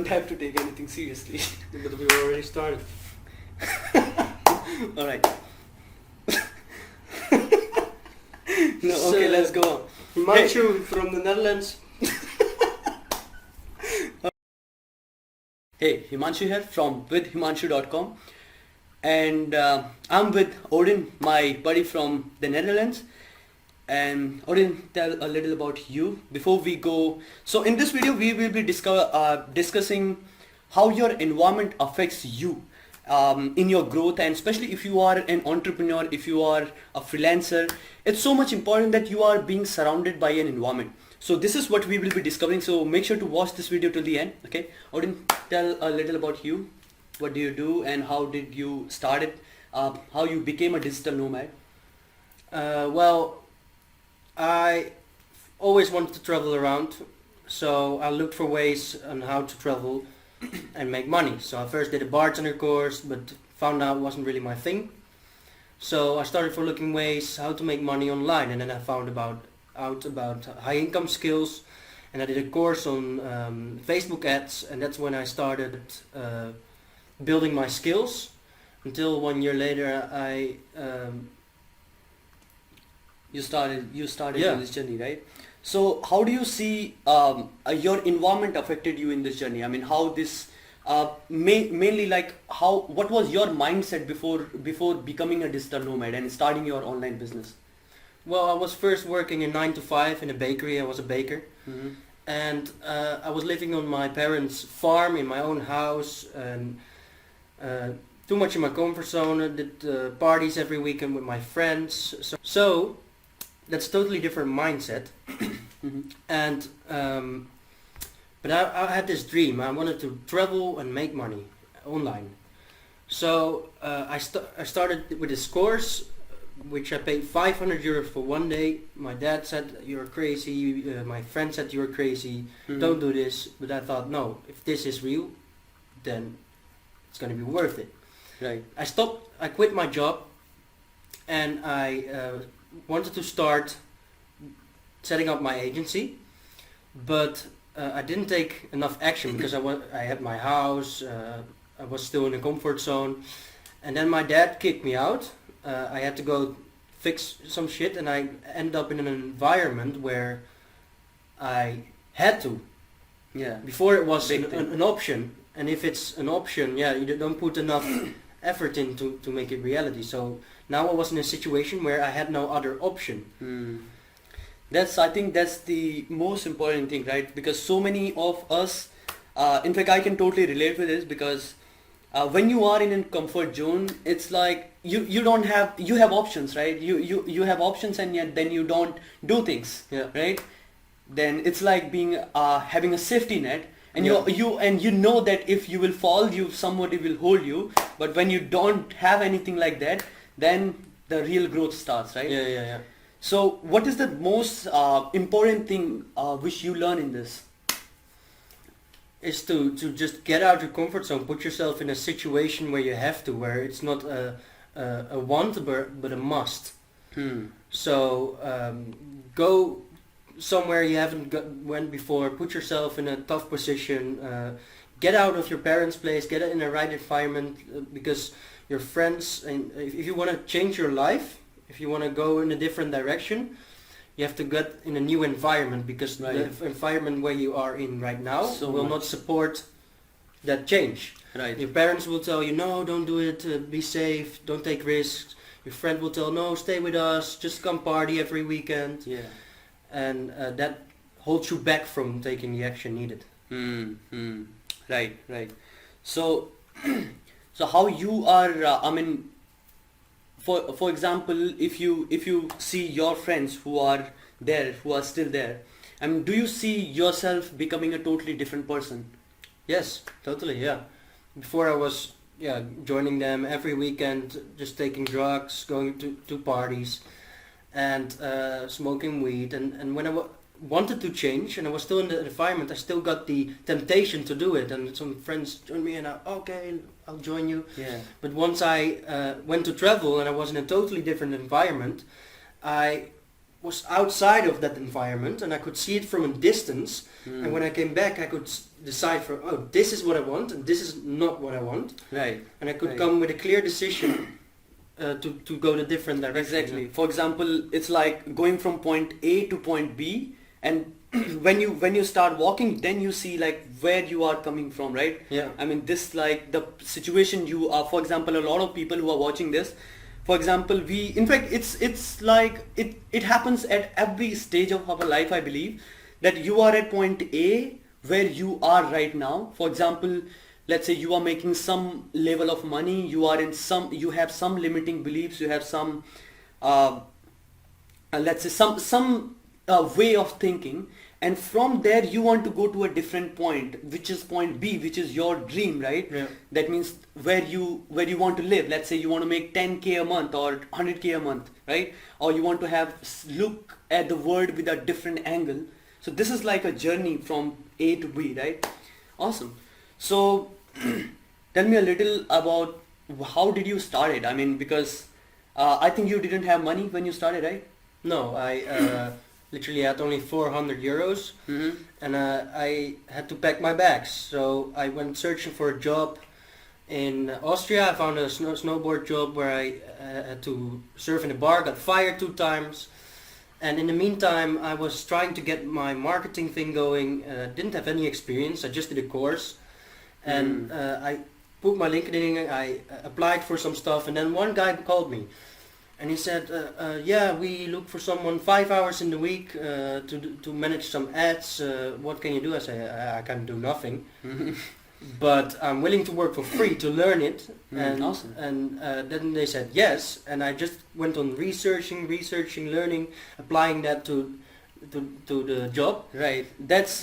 don't have to take anything seriously. But we already started. Alright. No, okay, let's go on. Himanshu from the Netherlands. Hey, Himanshu here from withhimanshu.com, and I'm with Odin, my buddy from the Netherlands. And Odin, tell a little about you before we go. So in this video we will be discussing how your environment affects you in your growth, and especially if you are an entrepreneur, if you are a freelancer, it's so much important that you are being surrounded by an environment. So this is what we will be discovering, so make sure to watch this video till the end. Okay, Odin, tell a little about you. What do you do and how did you start it? How you became a digital nomad? Well, I always wanted to travel around, so I looked for ways on how to travel and make money. So I first did a bartender course, but found out it wasn't really my thing. So I started for looking ways how to make money online, and then I found out about high income skills, and I did a course on Facebook ads, and that's when I started building my skills. Until 1 year later, You started Yeah. in this journey, right? So how do you see your environment affected you in this journey? I mean, how this mainly like what was your mindset before becoming a digital nomad and starting your online business? Well, I was first working in 9 to 5 in a bakery. I was a baker. Mm-hmm. And I was living on my parents' farm in my own house, and too much in my comfort zone. I did parties every weekend with my friends. So that's totally different mindset. Mm-hmm. And but I had this dream. I wanted to travel and make money online. So I started with this course, which I paid 500 euros for one day. My dad said, "You're crazy." My friend said, "You're crazy. Mm-hmm. Don't do this." But I thought, no, if this is real, then it's going to be worth it. Right. I quit my job, and I wanted to start setting up my agency, but I didn't take enough action because I had my house, I was still in a comfort zone, and then my dad kicked me out. I had to go fix some shit, and I ended up in an environment where I had to. Yeah. Before it was Big thing. an option, and if it's an option, yeah, you don't put enough effort in to make it reality. So now I was in a situation where I had no other option. I think that's the most important thing, right? Because so many of us, in fact I can totally relate with this, because when you are in a comfort zone, it's like you have options, right? You have options, and yet then you don't do things. Yeah. Right? Then it's like being having a safety net, and Yeah. you know that if you will fall, somebody will hold you. But when you don't have anything like that, then the real growth starts, right? Yeah. So what is the most important thing which you learn in this? Is to just get out of your comfort zone, put yourself in a situation where you have to, where it's not a want but a must. So go somewhere you haven't went before, put yourself in a tough position, get out of your parents' place, get in the right environment, because your friends, and if you want to change your life, if you want to go in a different direction, you have to get in a new environment, because Right. the environment where you are in right now will much. not support that change. Right. Your parents will tell you, no, don't do it, be safe, don't take risks. Your friend will tell, no, stay with us, just come party every weekend. Yeah. And that holds you back from taking the action needed. Right. So so how you are, for example, if you see your friends who are still there, do you see yourself becoming a totally different person? Yes, totally, yeah. Before I was joining them every weekend, just taking drugs, going to parties, and smoking weed. And when I wanted to change, and I was still in the environment, I still got the temptation to do it. And some friends joined me, and I'll join you. Yeah. But once I went to travel, and I was in a totally different environment, I was outside of that environment and I could see it from a distance. And when I came back, I could decide for, oh, this is what I want and this is not what I want. Right. And I could come with a clear decision to go the different direction. Exactly. For example, it's like going from point A to point B, and when you start walking, then you see like where you are coming from, right? Yeah. I mean, this like the situation you are. For example, a lot of people who are watching this, for example, in fact, it's like it happens at every stage of our life, I believe, that you are at point A where you are right now. For example, let's say you are making some level of money, you have some limiting beliefs, you have some let's say some way of thinking, and from there you want to go to a different point, which is point B, which is your dream, right? Yeah. That means where you want to live. Let's say you want to make 10k a month or 100k a month, right? Or you want to look at the world with a different angle. So this is like a journey from A to B, right? Awesome. So tell me a little about how did you start it? I mean, because I think you didn't have money when you started, right? No, I literally had only 400 euros and I had to pack my bags. So I went searching for a job in Austria. I found a snowboard job where I had to surf in a bar, got fired 2 times. And in the meantime, I was trying to get my marketing thing going. Didn't have any experience. I just did a course. And I put my LinkedIn in, I applied for some stuff, and then one guy called me. And he said, yeah, we look for someone 5 hours in the week to manage some ads. What can you do? I say, I can do nothing. But I'm willing to work for free to learn it. And awesome. And then they said yes. And I just went on researching, learning, applying that to the job. Right. That's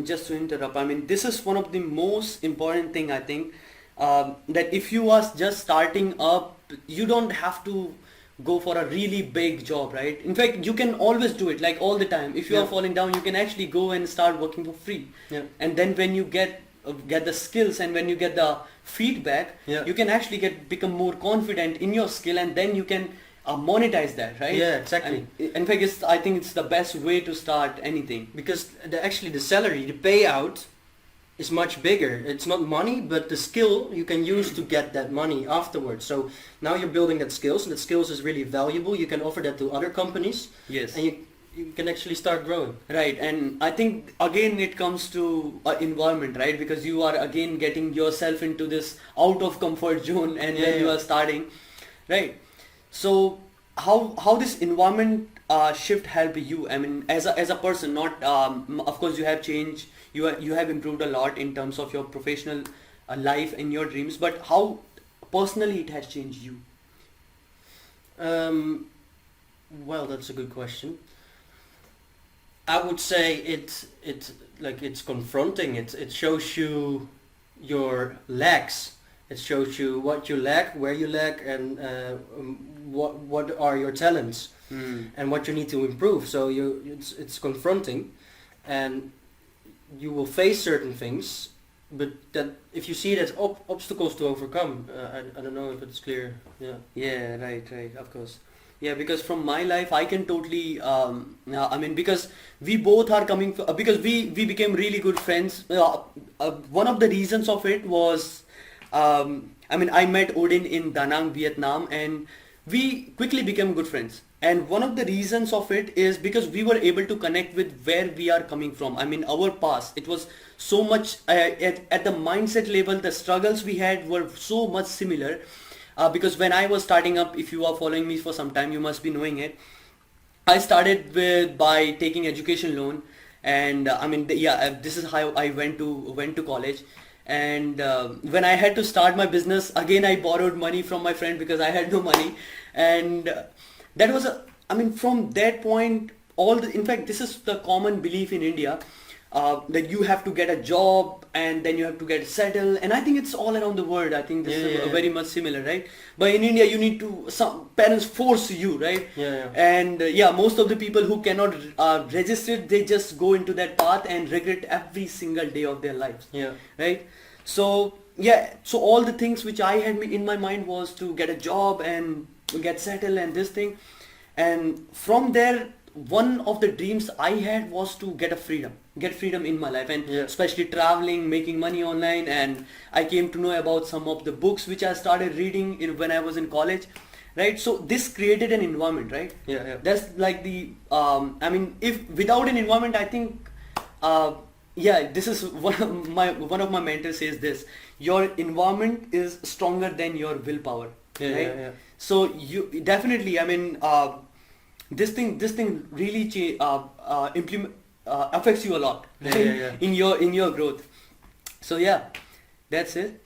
just to interrupt. I mean, this is one of the most important thing, I think, that if you are just starting up, you don't have to go for a really big job, right? In fact, you can always do it, like all the time. If you are falling down, you can actually go and start working for free. Yeah. And then when you get the skills and when you get the feedback, you can actually become more confident in your skill, and then you can monetize that, right? Yeah, exactly. And in fact, I think it's the best way to start anything, because the salary, the payout is much bigger. It's not money, but the skill you can use to get that money afterwards. So now you're building that skills, and that skills is really valuable. You can offer that to other companies. Yes. And you can actually start growing. Right. And I think again it comes to environment, right? Because you are again getting yourself into this out of comfort zone, and then you are starting, right? So how this environment shift help you? I mean, as a person, not of course you have changed, you have improved a lot in terms of your professional life and your dreams, but how personally it has changed you? Well, that's a good question. I would say it's confronting. It shows you your lacks. It shows you what you lack, where you lack, and what are your talents, and what you need to improve. So it's confronting, and you will face certain things, but that if you see it as obstacles to overcome, I don't know if it's clear. Yeah. Yeah. Right. Of course. Yeah, because from my life, I can totally, I mean, because we both are coming, because we became really good friends. One of the reasons of it was, I mean, I met Odin in Da Nang, Vietnam, and we quickly became good friends. And one of the reasons of it is because we were able to connect with where we are coming from. I mean, our past, it was so much, at the mindset level, the struggles we had were so much similar. Because when I was starting up, if you are following me for some time, you must be knowing it. I started by taking education loan, and I mean, this is how I went to college. And when I had to start my business, again I borrowed money from my friend because I had no money, and that was I mean, from that point, in fact, this is the common belief in India. That you have to get a job and then you have to get settled, and I think it's all around the world. I think this is very much similar, right? But in India, you need to, some parents force you, right? And most of the people who cannot register, they just go into that path and regret every single day of their lives. Right? So so all the things which I had in my mind was to get a job and get settled and this thing. And from there, one of the dreams I had was to get freedom in my life, and Yeah. especially traveling, making money online. And I came to know about some of the books which I started reading when I was in college, right? So this created an environment, right? Yeah. That's like the I mean, if without an environment, I think this is one of my mentors says this: your environment is stronger than your willpower, right? Yeah. So you definitely, I mean, this thing really affects you a lot, right? Yeah. in your growth. So yeah, that's it.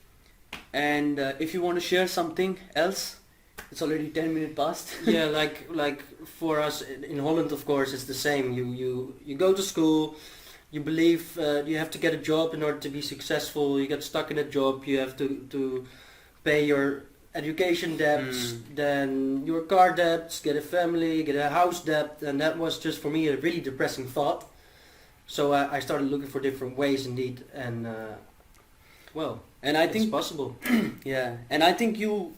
And if you want to share something else, it's already 10 minutes past. Yeah, like for us in Holland, of course, it's the same. You go to school, you believe you have to get a job in order to be successful. You get stuck in a job, you have to pay your education debts, then your car debts, get a family, get a house debt, and that was just for me a really depressing thought. So I started looking for different ways, indeed, and And I it's think possible. yeah, and I think you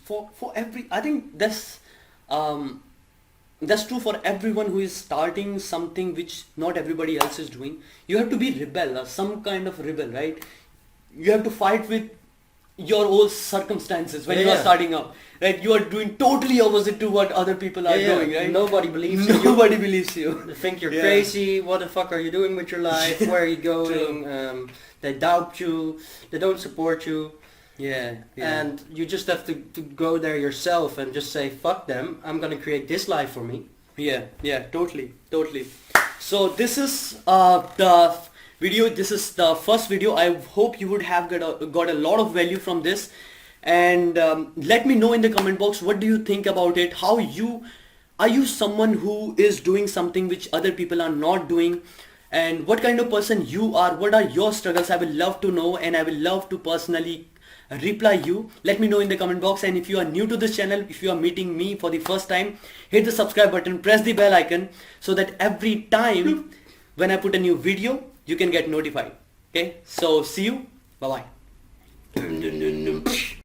for every, I think that's true for everyone who is starting something which not everybody else is doing. You have to be rebel, or some kind of rebel, right? You have to fight with your old circumstances when you are Yeah. starting up, right? You are doing totally opposite to what other people are doing, right? Nobody believes in you. Nobody believes you. They think you're Yeah. crazy. What the fuck are you doing with your life? Where are you going? They doubt you. They don't support you. Yeah. And you just have to go there yourself and just say, fuck them. I'm going to create this life for me. Yeah, totally. So this is the video. This is the first video. I hope you would have got a lot of value from this. And let me know in the comment box, what do you think about it? Are you someone who is doing something which other people are not doing? And what kind of person you are? What are your struggles? I will love to know, and I will love to personally reply you. Let me know in the comment box. And if you are new to this channel, if you are meeting me for the first time, hit the subscribe button, press the bell icon, so that every time when I put a new video, you can get notified. Okay, so see you. Bye bye.